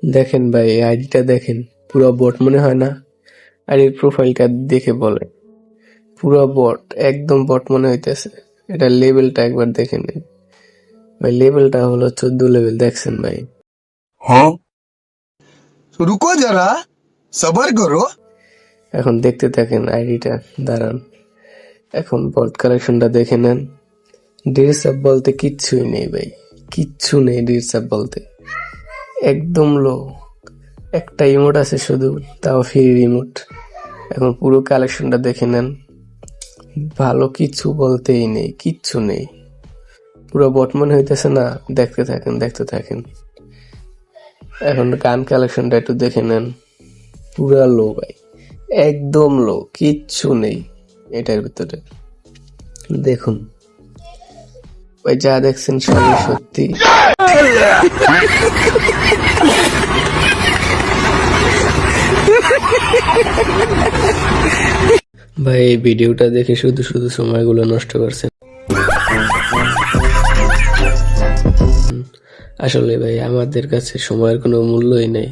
দেখেন ভাই, এই আইডিটা দেখেন, পুরো বট মনে হয় না? আইডির প্রোফাইলটা দেখে বলে পুরো বট, একদম বট মনে হইতেছে। এটা লেভেলটা একবার দেখে নেন ভাই, লেভেলটা হলো 14 লেভেল, দেখছেন ভাই? हाँ रुको जरा सबर करो। এখন দেখতে থাকেন আইডিটা, দাঁড়ান। এখন বট কালেকশনটা দেখে নেন। ড্রেস আপ বলতে কিচ্ছুই নেই ভাই, কিচ্ছু নেই ড্রেস আপ বলতে, একদম লো। একটা ইমোট আছে শুধু, তাও ফ্রি ইমোট। এখন পুরো কালেকশনটা দেখে নেন, ভালো কিছু বলতেই নেই, কিচ্ছু নেই, পুরো বট মনে হইতেছে না? দেখতে থাকেন, দেখতে থাকেন। এখন গান কালেকশনটা একটু দেখে নেন, পুরা লো ভাই, একদম লো, কিচ্ছু নেই এটার ভিতরে। দেখুন ভাই, যা দেখছেন সবই সত্যি। ভাই এই ভিডিওটা দেখে শুধু শুধু সময়গুলো নষ্ট করছেন। আসলে ভাই আমাদের কাছে সময়ের কোনো মূল্যই নেই।